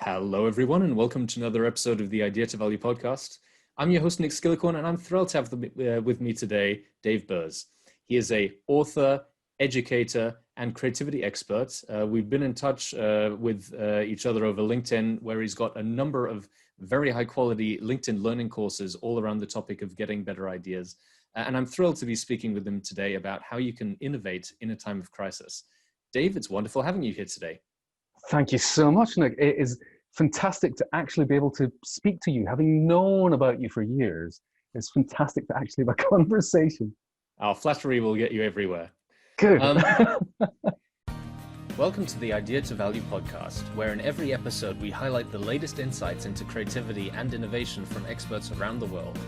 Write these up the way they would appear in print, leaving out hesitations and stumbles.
Hello, everyone, and welcome to another episode of the Idea to Value podcast. I'm your host, Nick Skillicorn, and I'm thrilled to have with me today, Dave Birss. He is an author, educator, and creativity expert. We've been in touch with each other over LinkedIn, where he's got a number of very high-quality LinkedIn learning courses all around the topic of getting better ideas. And I'm thrilled to be speaking with him today about how you can innovate in a time of crisis. Dave, it's wonderful having you here today. Thank you so much, Nick. It is fantastic to actually be able to speak to you. Having known about you for years, it's fantastic to actually have a conversation. Our flattery will get you everywhere. Good. Welcome to the Idea to Value podcast, where in every episode we highlight the latest insights into creativity and innovation from experts around the world.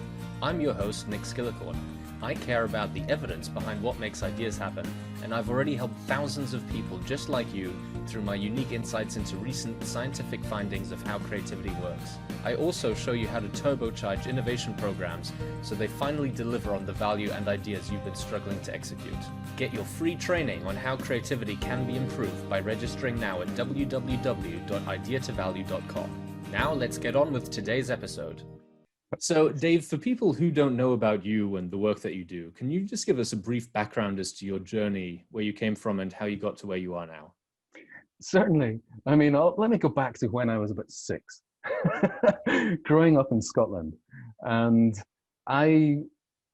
I'm your host, Nick Skillicorn. I care about the evidence behind what makes ideas happen, and I've already helped thousands of people just like you through my unique insights into recent scientific findings of how creativity works. I also show you how to turbocharge innovation programs so they finally deliver on the value and ideas you've been struggling to execute. Get your free training on how creativity can be improved by registering now at www.ideatovalue.com. Now let's get on with today's episode. So, Dave, for people who don't know about you and the work that you do, can you just give us a brief background as to your journey, where you came from and how you got to where you are now? Certainly. I mean, let me go back to when I was about 6, growing up in Scotland. And I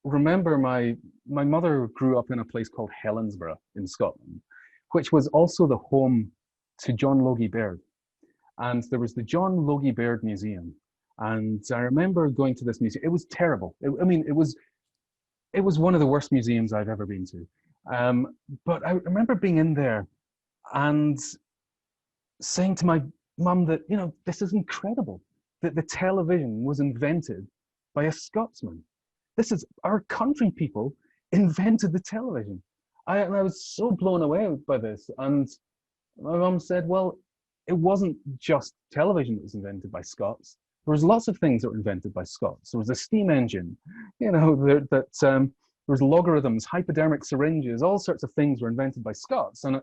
remember my mother grew up in a place called Helensburgh in Scotland, which was also the home to John Logie Baird. And there was the John Logie Baird Museum. And I remember going to this museum. It was terrible. It was one of the worst museums I've ever been to. But I remember being in there and saying to my mum that, this is incredible, that the television was invented by a Scotsman. This is our country people invented the television. And I was so blown away by this. And my mum said, well, it wasn't just television that was invented by Scots. There was lots of things that were invented by Scots. There was a steam engine, there was logarithms, hypodermic syringes, all sorts of things were invented by Scots. And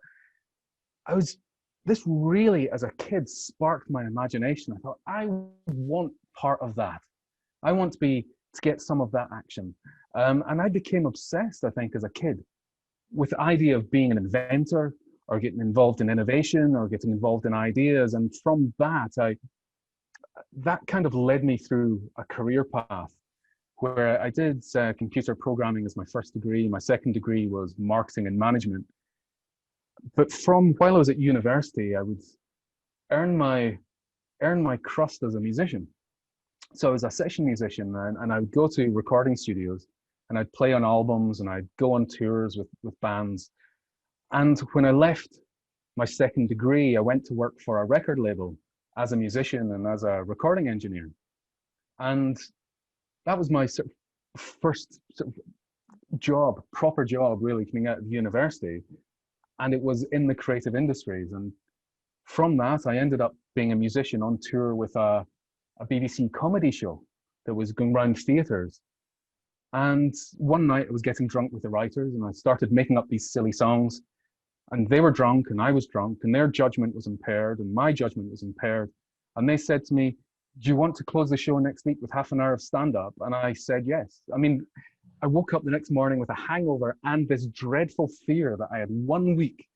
this really, as a kid, sparked my imagination. I thought, I want part of that. I want to get some of that action. And I became obsessed, I think, as a kid, with the idea of being an inventor or getting involved in innovation or getting involved in ideas. And from that kind of led me through a career path where I did computer programming as my first degree. My second degree was marketing and management. But from while I was at university, I would earn my crust as a musician. So I was a session musician, and I would go to recording studios and I'd play on albums and I'd go on tours with bands. And when I left my second degree, I went to work for a record label as a musician and as a recording engineer. And that was my first job, proper job, really, coming out of university. And it was in the creative industries. And from that, I ended up being a musician on tour with a BBC comedy show that was going around theaters. And one night I was getting drunk with the writers and I started making up these silly songs. And they were drunk and I was drunk and their judgment was impaired and my judgment was impaired. And they said to me, do you want to close the show next week with half an hour of stand-up? And I said yes. I mean, I woke up the next morning with a hangover and this dreadful fear that I had 1 week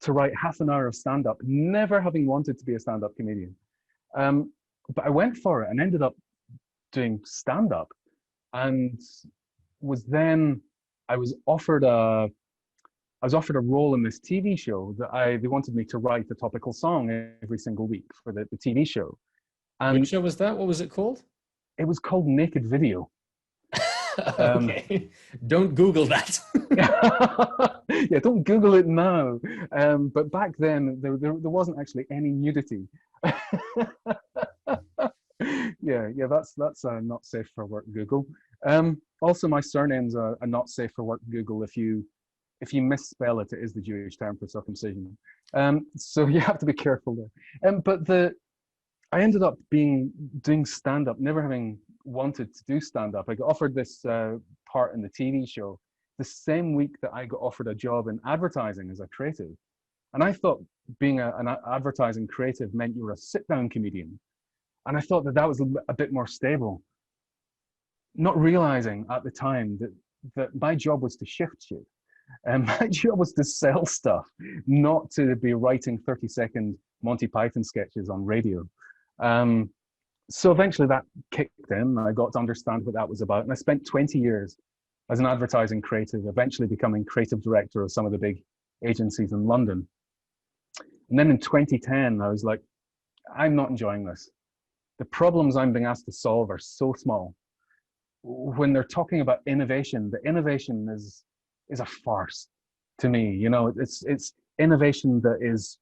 to write half an hour of stand-up, never having wanted to be a stand-up comedian. But I went for it and ended up doing stand-up, and I was offered a role in this TV show that they wanted me to write a topical song every single week for the TV show. And which show was that? What was it called? It was called Naked Video. Okay. Don't Google that. Yeah, don't Google it now. But back then, there wasn't actually any nudity. Yeah, that's not safe for work Google. Also, my surname's a not safe for work Google. If you misspell it, it is the Jewish term for circumcision. So you have to be careful there. But I ended up doing stand-up, never having wanted to do stand-up. I got offered this part in the TV show the same week that I got offered a job in advertising as a creative. And I thought being an advertising creative meant you were a sit-down comedian. And I thought that that was a bit more stable, not realizing at the time that my job was to shift shit. And my job was to sell stuff, not to be writing 30-second Monty Python sketches on radio. So eventually that kicked in. I got to understand what that was about. And I spent 20 years as an advertising creative, eventually becoming creative director of some of the big agencies in London. And then in 2010, I was like, I'm not enjoying this. The problems I'm being asked to solve are so small. When they're talking about innovation, the innovation is a farce to me. You know, it's innovation that is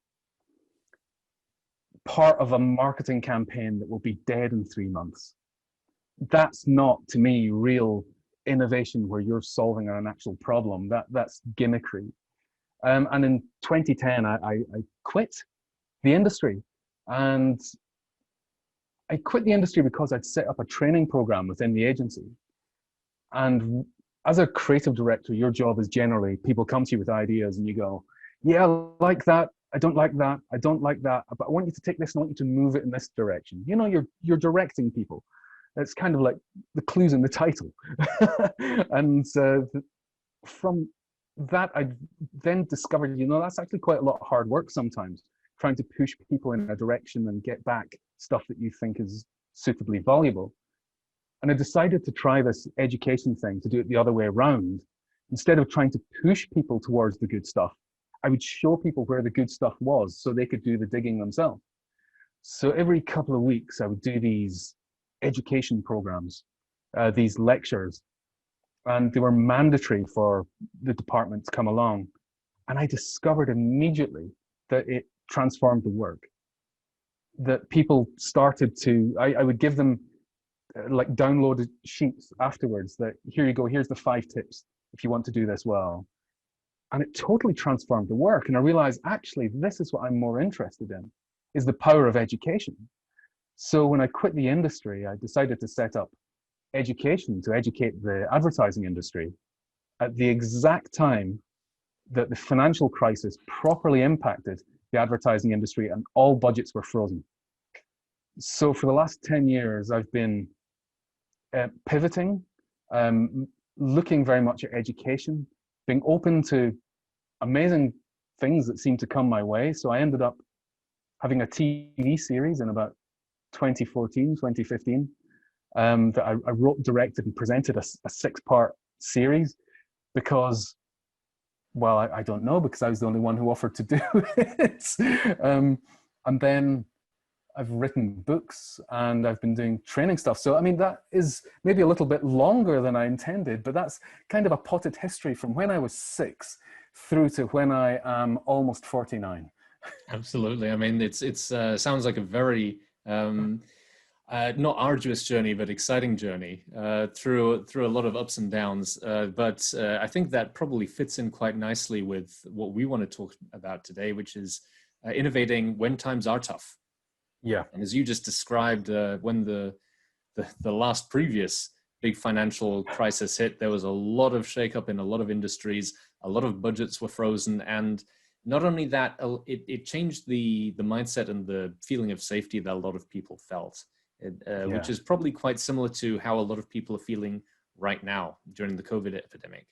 part of a marketing campaign that will be dead in 3 months. That's not, to me, real innovation where you're solving an actual problem. That's gimmickry. And in 2010, I quit the industry. And I quit the industry because I'd set up a training program within the agency. And as a creative director, your job is generally people come to you with ideas and you go, yeah, I like that. I don't like that. I don't like that. But I want you to take this and I want you to move it in this direction. You know, you're directing people. It's kind of like the clues in the title. And from that, I then discovered, you know, that's actually quite a lot of hard work sometimes, trying to push people in a direction and get back stuff that you think is suitably valuable. And I decided to try this education thing, to do it the other way around. Instead of trying to push people towards the good stuff, I would show people where the good stuff was so they could do the digging themselves. So every couple of weeks, I would do these education programs, these lectures, and they were mandatory for the department to come along. And I discovered immediately that it transformed the work, that people started to, I would give them like downloaded sheets afterwards that here you go, here's the 5 tips if you want to do this well. And it totally transformed the work. And I realized, actually, this is what I'm more interested in, is the power of education. So when I quit the industry, I decided to set up education to educate the advertising industry at the exact time that the financial crisis properly impacted the advertising industry and all budgets were frozen. So for the last 10 years, I've been pivoting, looking very much at education, being open to amazing things that seem to come my way. So I ended up having a TV series in about 2014, 2015, that I wrote, directed, and presented a 6-part series because, well, I don't know, because I was the only one who offered to do it. And then I've written books and I've been doing training stuff. So, I mean, that is maybe a little bit longer than I intended, but that's kind of a potted history from when I was 6 through to when I am almost 49. Absolutely. I mean, it's sounds like a very, not arduous journey, but exciting journey through a lot of ups and downs. But I think that probably fits in quite nicely with what we want to talk about today, which is innovating when times are tough. Yeah. And as you just described, when the last previous big financial crisis hit, there was a lot of shakeup in a lot of industries, a lot of budgets were frozen. And not only that, it changed the mindset and the feeling of safety that a lot of people felt, which is probably quite similar to how a lot of people are feeling right now during the COVID epidemic.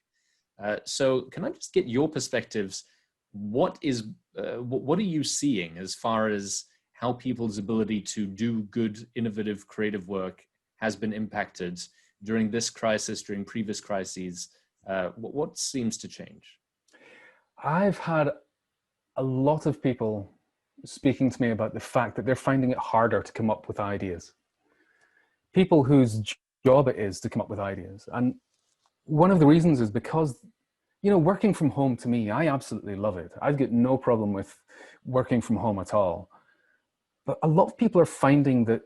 So can I just get your perspectives? What are you seeing as far as how people's ability to do good, innovative, creative work has been impacted during this crisis, during previous crises? What seems to change? I've had a lot of people speaking to me about the fact that they're finding it harder to come up with ideas. People whose job it is to come up with ideas. And one of the reasons is because, you know, working from home, to me, I absolutely love it. I've got no problem with working from home at all. But a lot of people are finding that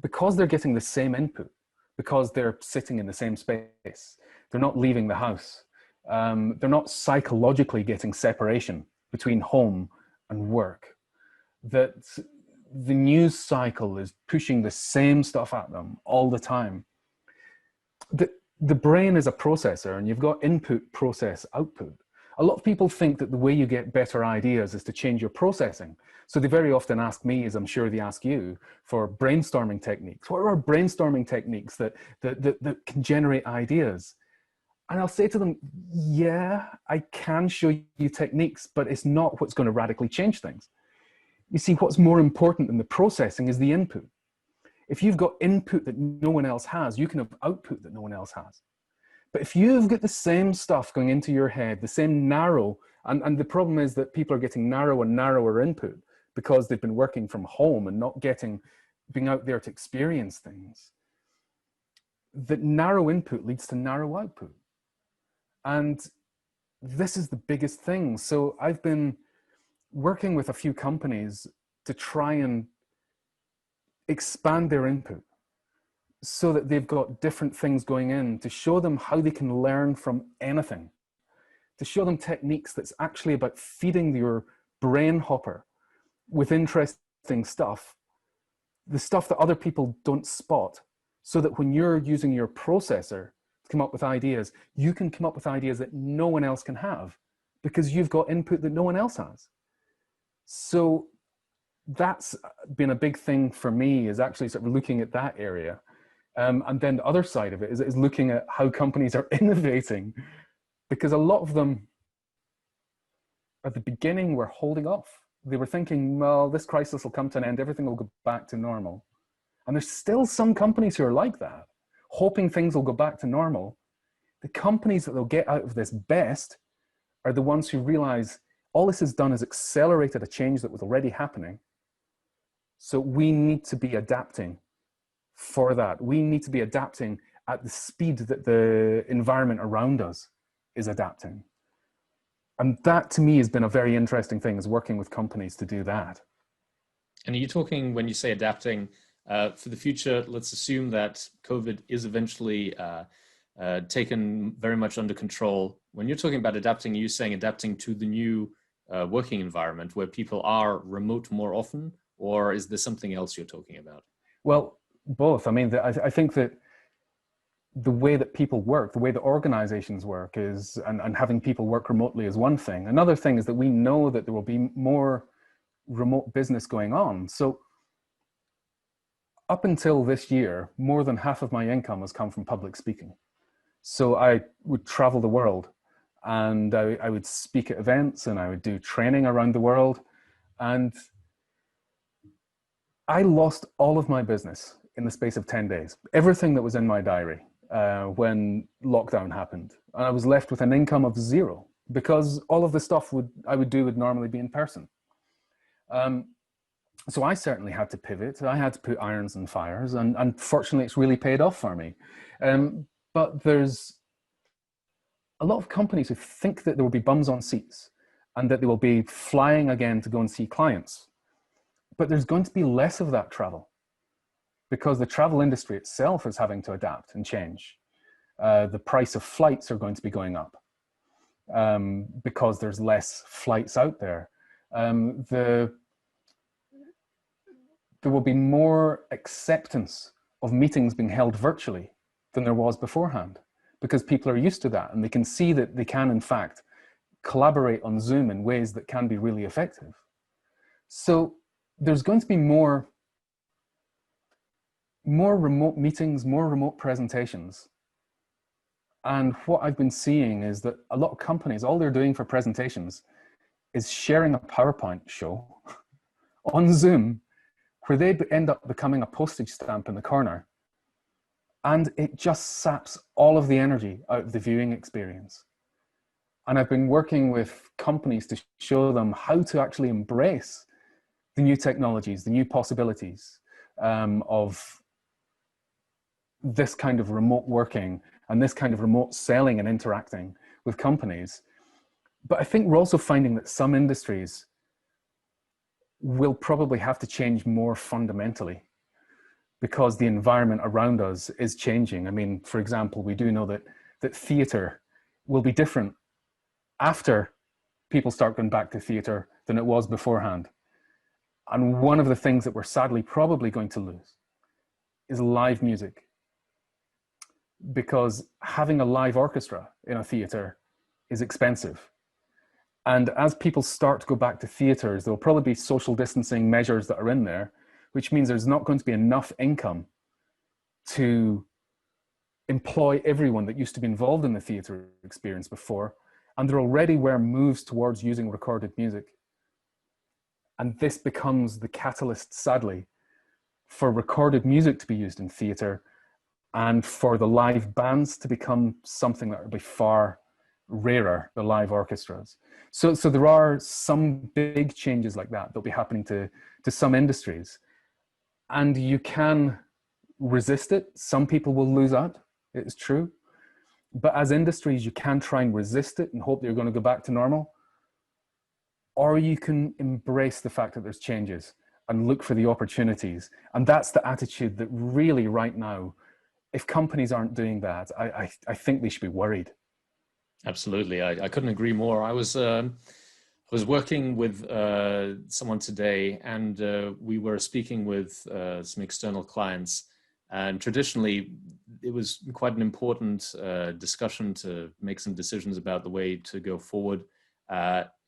because they're getting the same input, because they're sitting in the same space, they're not leaving the house, they're not psychologically getting separation between home and work, that the news cycle is pushing the same stuff at them all the time. The brain is a processor, and you've got input, process, output. A lot of people think that the way you get better ideas is to change your processing. So they very often ask me, as I'm sure they ask you, for brainstorming techniques. What are brainstorming techniques that can generate ideas? And I'll say to them, yeah, I can show you techniques, but it's not what's going to radically change things. You see, what's more important than the processing is the input. If you've got input that no one else has, you can have output that no one else has. But if you've got the same stuff going into your head, the same narrow, and the problem is that people are getting narrower and narrower input because they've been working from home and not being out there to experience things. That narrow input leads to narrow output. And this is the biggest thing. So I've been working with a few companies to try and expand their input so that they've got different things going in, to show them how they can learn from anything, to show them techniques that's actually about feeding your brain hopper with interesting stuff, the stuff that other people don't spot, so that when you're using your processor to come up with ideas, you can come up with ideas that no one else can have because you've got input that no one else has. So that's been a big thing for me, is actually sort of looking at that area. And then the other side of it is looking at how companies are innovating, because a lot of them at the beginning were holding off. They were thinking, well, this crisis will come to an end, everything will go back to normal. And there's still some companies who are like that, hoping things will go back to normal. The companies that they'll get out of this best are the ones who realize all this has done is accelerated a change that was already happening. So we need to be adapting for that. We need to be adapting at the speed that the environment around us is adapting. And that to me has been a very interesting thing, is working with companies to do that. And are you talking, when you say adapting, for the future, let's assume that COVID is eventually taken very much under control. When you're talking about adapting, are you saying adapting to the new working environment where people are remote more often, or is there something else you're talking about? Well, both. I mean, I think that the way that people work, the way that organizations work is, and having people work remotely is one thing. Another thing is that we know that there will be more remote business going on. So up until this year, more than half of my income has come from public speaking. So I would travel the world, and I would speak at events, and I would do training around the world. And I lost all of my business in the space of 10 days, everything that was in my diary when lockdown happened. And I was left with an income of zero, because all of the stuff I would do would normally be in person. So I certainly had to pivot. I had to put irons in fires, and fortunately it's really paid off for me. But there's a lot of companies who think that there will be bums on seats and that they will be flying again to go and see clients. But there's going to be less of that travel, because the travel industry itself is having to adapt and change. The price of flights are going to be going up because there's less flights out there. There will be more acceptance of meetings being held virtually than there was beforehand, because people are used to that, and they can see that they can, in fact, collaborate on Zoom in ways that can be really effective. So there's going to be more remote meetings, more remote presentations. And what I've been seeing is that a lot of companies, all they're doing for presentations is sharing a PowerPoint show on Zoom, where they end up becoming a postage stamp in the corner. And it just saps all of the energy out of the viewing experience. And I've been working with companies to show them how to actually embrace the new technologies, the new possibilities of this kind of remote working and this kind of remote selling and interacting with companies. But I think we're also finding that some industries will probably have to change more fundamentally, because the environment around us is changing. I mean, for example, we do know that theatre will be different after people start going back to theatre than it was beforehand. And one of the things that we're sadly probably going to lose is live music, because having a live orchestra in a theatre is expensive. And as people start to go back to theatres, there'll probably be social distancing measures that are in there, which means there's not going to be enough income to employ everyone that used to be involved in the theatre experience before. And there already were moves towards using recorded music. And this becomes the catalyst, sadly, for recorded music to be used in theatre and for the live bands to become something that will be far rarer, the live orchestras. So there are some big changes like that that'll be happening to some industries. And you can resist it. Some people will lose out, it's true. But as industries, you can try and resist it and hope that you're going to go back to normal. Or you can embrace the fact that there's changes and look for the opportunities. And that's the attitude that really right now, if companies aren't doing that, I think they should be worried. Absolutely. I couldn't agree more. I was working with someone today, and we were speaking with some external clients. And traditionally, it was quite an important discussion to make some decisions about the way to go forward.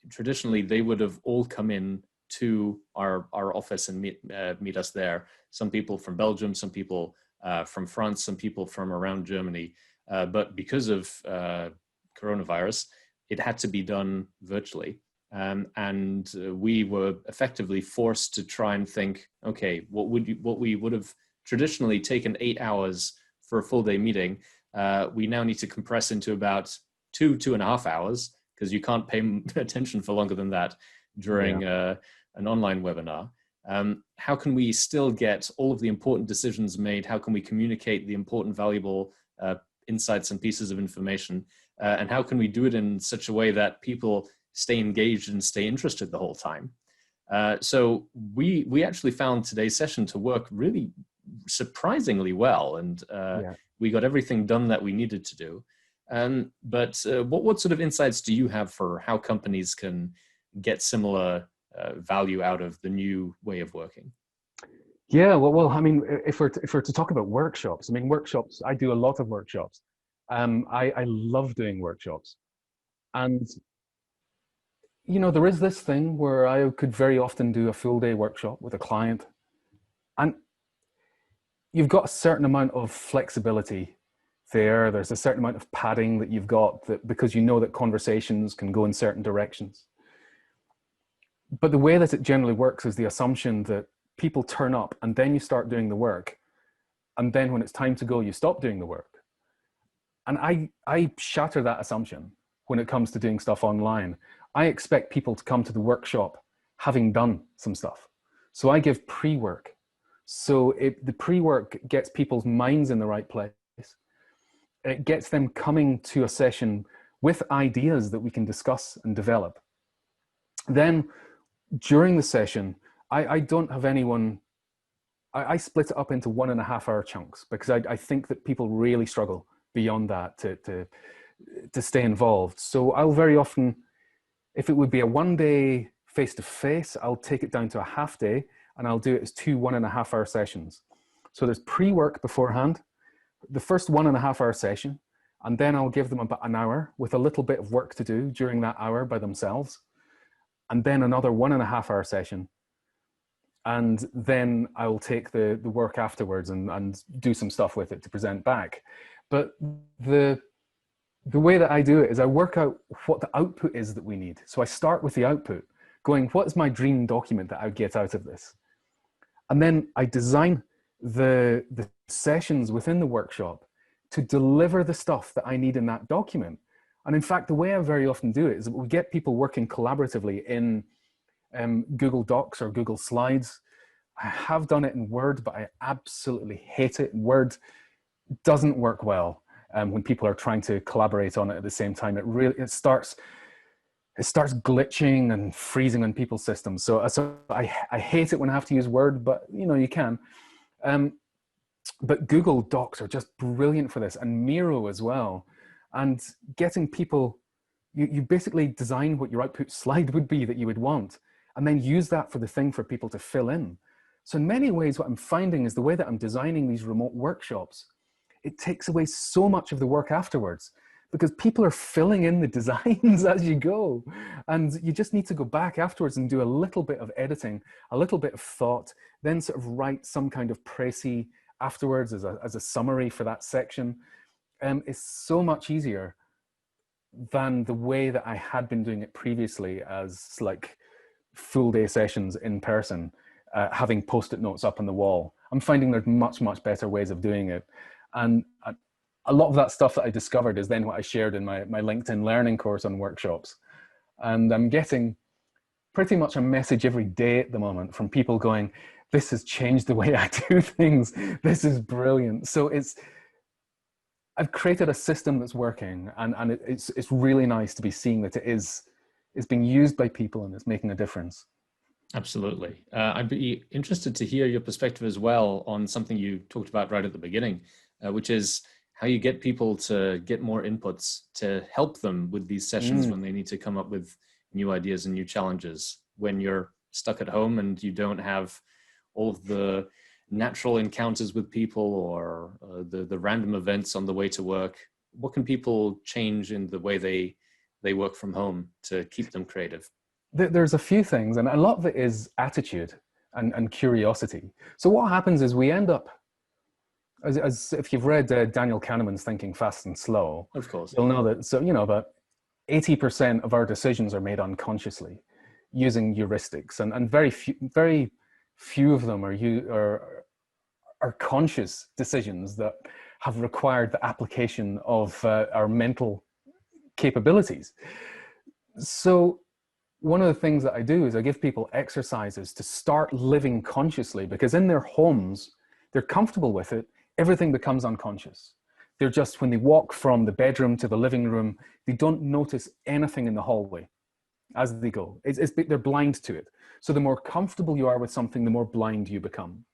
Traditionally, they would have all come in to our office and meet us there. Some people from Belgium, some people from France, some people from around Germany. But because of coronavirus, it had to be done virtually. And we were effectively forced to try and think, okay, what we would have traditionally taken 8 hours for a full day meeting, we now need to compress into about 2.5 hours, because you can't pay attention for longer than that during an online webinar. How can we still get all of the important decisions made? How can we communicate the important, valuable insights and pieces of information? And how can we do it in such a way that people stay engaged and stay interested the whole time? So we actually found today's session to work really surprisingly well, and we got everything done that we needed to do. But what sort of insights do you have for how companies can get similar value out of the new way of working? Yeah, well, I mean, if we're to talk about workshops, I mean, workshops, I do a lot of workshops. I love doing workshops. And, you know, there is this thing where I could very often do a full day workshop with a client. And you've got a certain amount of flexibility there. There's a certain amount of padding that you've got, that because you know that conversations can go in certain directions. But the way that it generally works is the assumption that people turn up and then you start doing the work. And then when it's time to go, you stop doing the work. And I shatter that assumption when it comes to doing stuff online. I expect people to come to the workshop having done some stuff. So I give pre-work. So the pre-work gets people's minds in the right place. It gets them coming to a session with ideas that we can discuss and develop. Then during the session, I don't have anyone, I split it up into 1.5 hour chunks, because I think that people really struggle beyond that to stay involved. So I'll very often, if it would be a 1 day face-to-face, I'll take it down to a half day, and I'll do it as 2 1.5 hour sessions. So there's pre-work beforehand, the first 1.5 hour session, and then I'll give them about an hour with a little bit of work to do during that hour by themselves. And then another 1.5 hour session. And then I'll take the work afterwards and do some stuff with it to present back. But the way that I do it is I work out what the output is that we need. So I start with the output, going, what is my dream document that I get out of this? And then I design the sessions within the workshop to deliver the stuff that I need in that document. And in fact, the way I very often do it is we get people working collaboratively in Google Docs or Google Slides. I have done it in Word, but I absolutely hate it. Word doesn't work well when people are trying to collaborate on it at the same time. It starts glitching and freezing on people's systems. So I hate it when I have to use Word, but you know, you can. But Google Docs are just brilliant for this, and Miro as well. And getting people, you basically design what your output slide would be that you would want, and then use that for the thing for people to fill in. So in many ways, what I'm finding is the way that I'm designing these remote workshops, it takes away so much of the work afterwards, because people are filling in the designs as you go. And you just need to go back afterwards and do a little bit of editing, a little bit of thought, then sort of write some kind of précis afterwards as a summary for that section. It's so much easier than the way that I had been doing it previously, as like full day sessions in person, having post-it notes up on the wall. I'm finding there's much, much better ways of doing it. And a lot of that stuff that I discovered is then what I shared in my LinkedIn learning course on workshops. And I'm getting pretty much a message every day at the moment from people going, this has changed the way I do things. This is brilliant. So I've created a system that's working, and it's really nice to be seeing that it's being used by people and it's making a difference. Absolutely. I'd be interested to hear your perspective as well on something you talked about right at the beginning, which is how you get people to get more inputs to help them with these sessions when they need to come up with new ideas and new challenges. When you're stuck at home and you don't have all of the natural encounters with people or the random events on the way to work, what can people change in the way they work from home to keep them creative? There's a few things, and a lot of it is attitude and curiosity. So what happens is we end up, as if you've read Daniel Kahneman's Thinking Fast and Slow, of course, you'll know that, so, about 80% of our decisions are made unconsciously using heuristics, and very few of them are conscious decisions that have required the application of our mental capabilities. So one of the things that I do is I give people exercises to start living consciously, because in their homes, they're comfortable with it. Everything becomes unconscious. They're just, when they walk from the bedroom to the living room, they don't notice anything in the hallway as they go. They're blind to it. So the more comfortable you are with something, the more blind you become.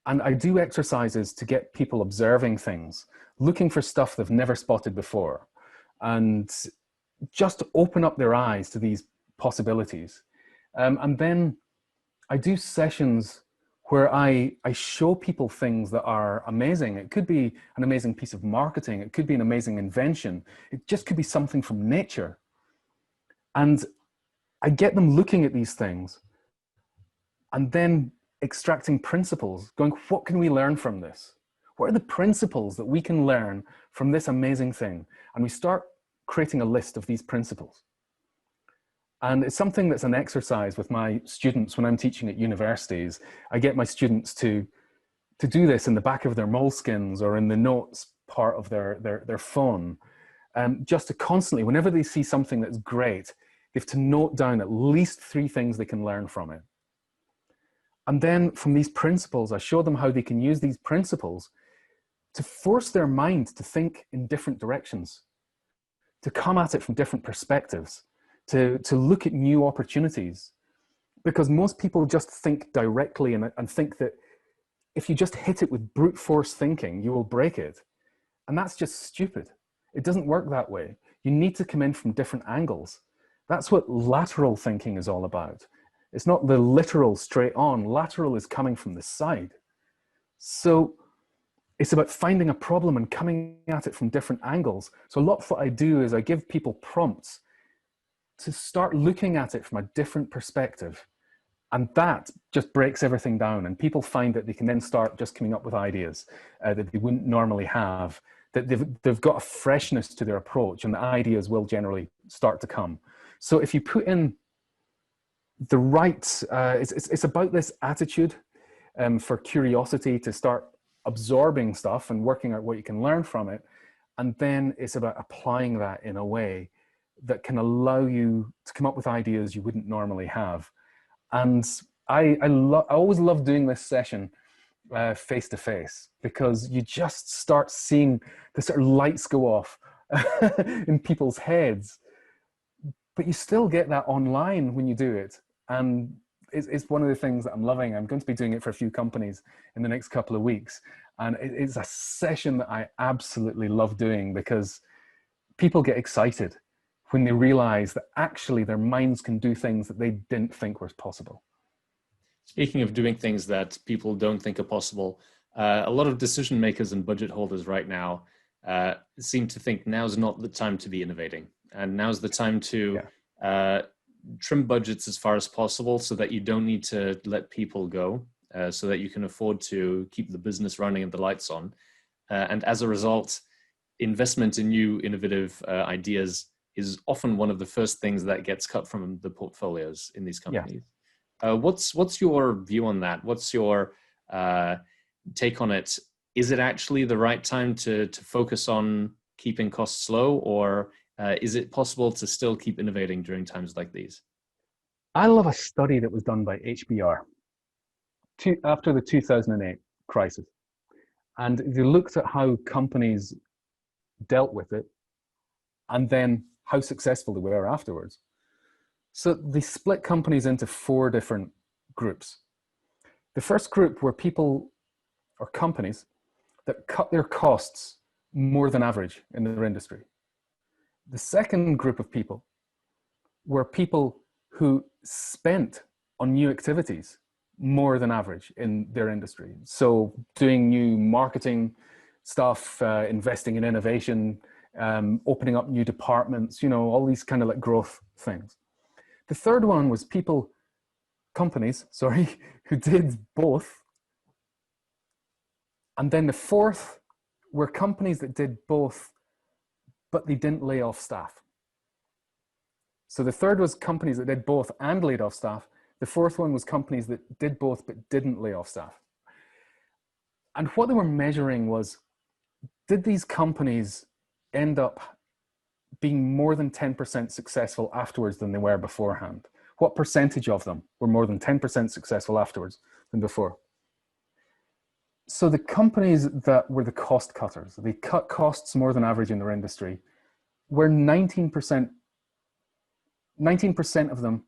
And I do exercises to get people observing things, looking for stuff they've never spotted before, and just to open up their eyes to these possibilities. And then I do sessions where I show people things that are amazing. It could be an amazing piece of marketing. It could be an amazing invention. It just could be something from nature. And I get them looking at these things and then extracting principles, going, what can we learn from this? What are the principles that we can learn from this amazing thing? And we start creating a list of these principles. And it's something that's an exercise with my students when I'm teaching at universities. I get my students to do this in the back of their moleskins or in the notes part of their phone. Just to constantly, whenever they see something that's great, they have to note down at least 3 things they can learn from it. And then from these principles, I show them how they can use these principles to force their mind to think in different directions, to come at it from different perspectives, to look at new opportunities. Because most people just think directly and think that if you just hit it with brute force thinking, you will break it. And that's just stupid. It doesn't work that way. You need to come in from different angles. That's what lateral thinking is all about. It's not the literal straight on. Lateral is coming from the side. So it's about finding a problem and coming at it from different angles. So a lot of what I do is I give people prompts to start looking at it from a different perspective. And that just breaks everything down. And people find that they can then start just coming up with ideas that they wouldn't normally have, that they've got a freshness to their approach, and the ideas will generally start to come. So if you put in the right, it's about this attitude for curiosity, to start absorbing stuff and working out what you can learn from it. And then it's about applying that in a way that can allow you to come up with ideas you wouldn't normally have. And I always love doing this session face to face, because you just start seeing the sort of lights go off in people's heads, but you still get that online when you do it. And it's one of the things that I'm loving. I'm going to be doing it for a few companies in the next couple of weeks. And it's a session that I absolutely love doing, because people get excited when they realize that actually their minds can do things that they didn't think were possible. Speaking of doing things that people don't think are possible, a lot of decision makers and budget holders right now seem to think now's not the time to be innovating, and now's the time to trim budgets as far as possible so that you don't need to let people go, so that you can afford to keep the business running and the lights on. And as a result, investment in new innovative ideas is often one of the first things that gets cut from the portfolios in these companies. What's your view on that? What's your take on it? Is it actually the right time to focus on keeping costs low, or is it possible to still keep innovating during times like these? I love a study that was done by HBR after the 2008 crisis. And they looked at how companies dealt with it and then how successful they were afterwards. So they split companies into 4 different groups. The first group were people or companies that cut their costs more than average in their industry. The second group of people were people who spent on new activities more than average in their industry. So doing new marketing stuff, investing in innovation, opening up new departments, you know, all these kind of like growth things. The third one was companies, who did both. And then the fourth were companies that did both, but they didn't lay off staff. So the third was companies that did both and laid off staff. The fourth one was companies that did both, but didn't lay off staff. And what they were measuring was, did these companies end up being more than 10% successful afterwards than they were beforehand? What percentage of them were more than 10% successful afterwards than before? So the companies that were the cost cutters, they cut costs more than average in their industry, were 19% of them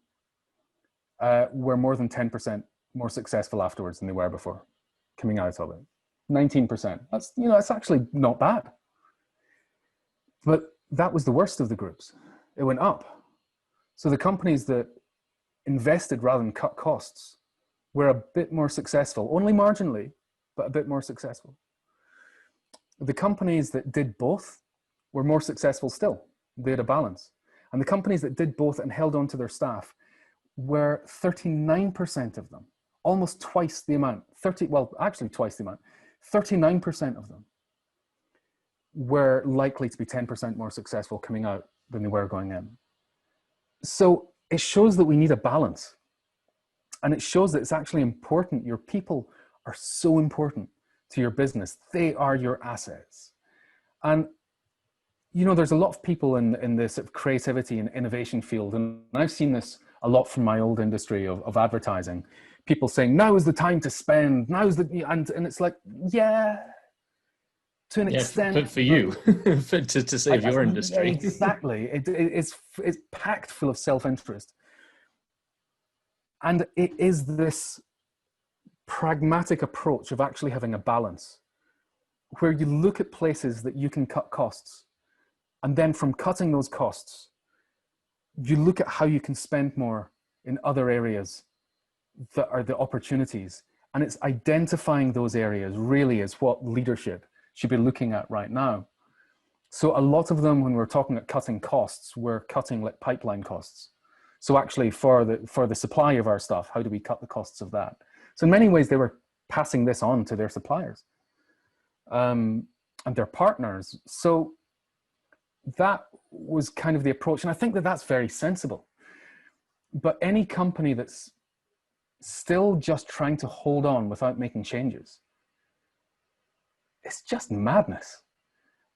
were more than 10% more successful afterwards than they were before coming out of it. 19%. That's, you know, it's actually not bad. But that was the worst of the groups. It went up. So the companies that invested rather than cut costs were a bit more successful, only marginally, but a bit more successful. The companies that did both were more successful still. They had a balance. And the companies that did both and held on to their staff were 39% of them, almost twice the amount, actually twice the amount, 39% of them were likely to be 10% more successful coming out than they were going in. So it shows that we need a balance. And it shows that it's actually important. Your people are so important to your business. They are your assets. And you know, there's a lot of people in this sort of creativity and innovation field, and I've seen this a lot from my old industry of advertising. People saying, now is the time to spend, and it's like, yeah, to an extent. But for you, to save your industry. Exactly. It's packed full of self-interest. And it is this pragmatic approach of actually having a balance where you look at places that you can cut costs. And then from cutting those costs, you look at how you can spend more in other areas that are the opportunities. And it's identifying those areas really is what leadership should be looking at right now. So a lot of them, when we're talking about cutting costs, we're cutting like pipeline costs. So actually for the supply of our stuff, how do we cut the costs of that? So in many ways, they were passing this on to their suppliers and their partners. So that was kind of the approach. And I think that that's very sensible. But any company that's still just trying to hold on without making changes, it's just madness.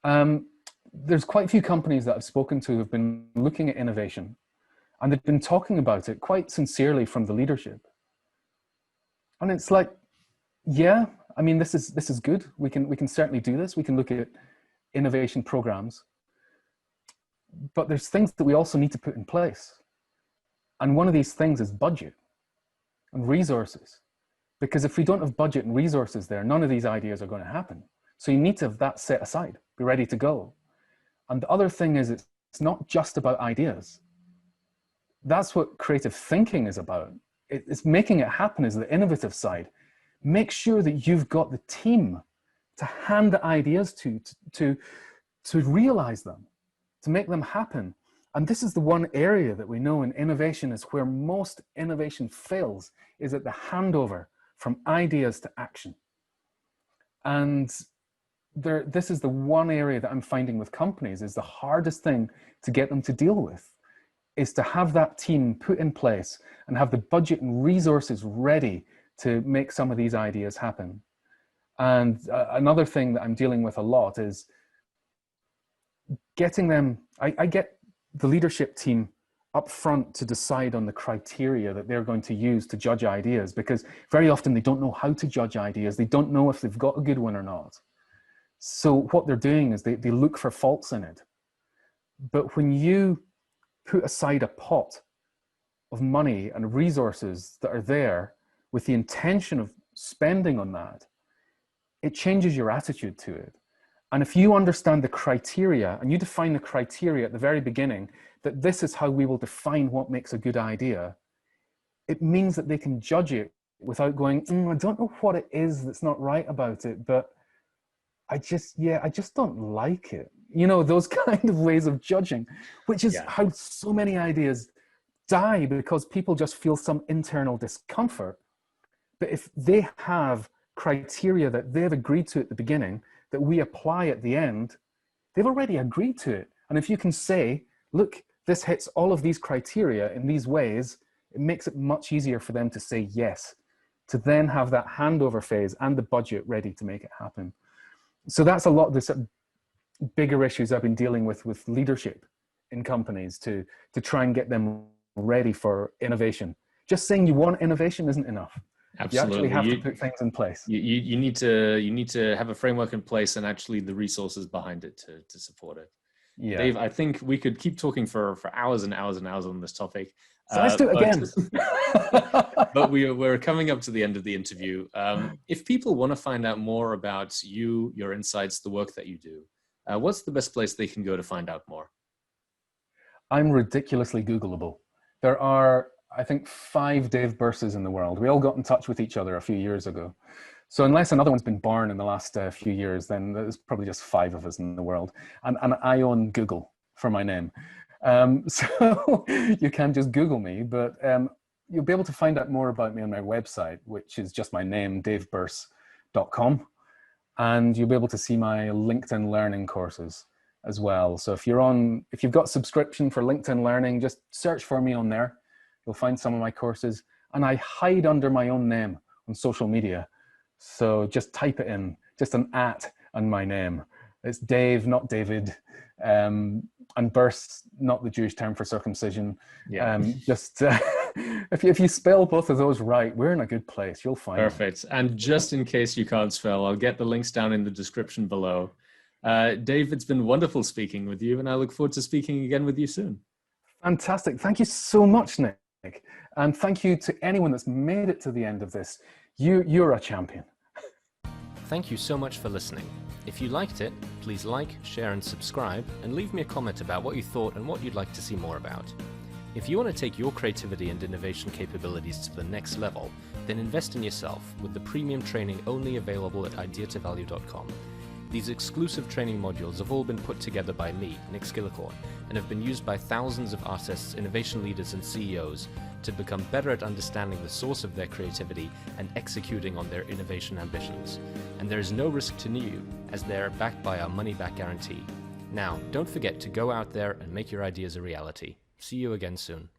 There's quite a few companies that I've spoken to who've been looking at innovation, and they've been talking about it quite sincerely from the leadership. And it's like, yeah, I mean, this is good. We can certainly do this. We can look at innovation programs. But there's things that we also need to put in place. And one of these things is budget and resources. Because if we don't have budget and resources there, none of these ideas are going to happen. So you need to have that set aside, be ready to go. And the other thing is, it's not just about ideas. That's what creative thinking is about. It's making it happen is the innovative side. Make sure that you've got the team to hand the ideas to realize them, to make them happen. And this is the one area that we know in innovation is where most innovation fails, is at the handover from ideas to action. And this is the one area that I'm finding with companies is the hardest thing to get them to deal with, is to have that team put in place and have the budget and resources ready to make some of these ideas happen. And another thing that I'm dealing with a lot is getting them, I get the leadership team up front to decide on the criteria that they're going to use to judge ideas, because very often they don't know how to judge ideas. They don't know if they've got a good one or not. So what they're doing is they look for faults in it. But when you put aside a pot of money and resources that are there with the intention of spending on that, it changes your attitude to it. And if you understand the criteria and you define the criteria at the very beginning, that this is how we will define what makes a good idea, it means that they can judge it without going, I don't know what it is that's not right about it, but I just don't like it. You know, those kind of ways of judging, which is how so many ideas die, because people just feel some internal discomfort. But if they have criteria that they've agreed to at the beginning, that we apply at the end, they've already agreed to it. And if you can say, look, this hits all of these criteria in these ways, it makes it much easier for them to say yes, to then have that handover phase and the budget ready to make it happen. So that's a lot of the bigger issues I've been dealing with leadership in companies to try and get them ready for innovation. Just saying you want innovation isn't enough. Absolutely. You actually have to put things in place. You need to have a framework in place and actually the resources behind it to support it. Yeah. Dave, I think we could keep talking for hours and hours and hours on this topic. So let's do it again. But we're coming up to the end of the interview. If people want to find out more about you, your insights, the work that you do, what's the best place they can go to find out more? I'm ridiculously Googleable. There are, I think, 5 Dave Birsses in the world. We all got in touch with each other a few years ago. So unless another one's been born in the last few years, then there's probably just 5 of us in the world. And I own Google for my name. So you can just Google me, but you'll be able to find out more about me on my website, which is just my name, davebirss.com. And you'll be able to see my LinkedIn Learning courses as well. So if you've got subscription for LinkedIn Learning, just search for me on there. You'll find some of my courses. And I hide under my own name on social media. So just type it in, just an @ and my name. It's Dave, not David. And Birss, not the Jewish term for circumcision. Yeah. If you spell both of those right, we're in a good place. You'll find Perfect. And just in case you can't spell, I'll get the links down in the description below. Dave, it's been wonderful speaking with you, and I look forward to speaking again with you soon. Fantastic. Thank you so much, Nick. And thank you to anyone that's made it to the end of this. You're a champion. Thank you so much for listening. If you liked it, please like, share and subscribe, and leave me a comment about what you thought and what you'd like to see more about. If you want to take your creativity and innovation capabilities to the next level, then invest in yourself with the premium training only available at ideatovalue.com. These exclusive training modules have all been put together by me, Nick Skillicorn, and have been used by thousands of artists, innovation leaders and CEOs to become better at understanding the source of their creativity and executing on their innovation ambitions. And there is no risk to you, as they're backed by our money-back guarantee. Now, don't forget to go out there and make your ideas a reality. See you again soon.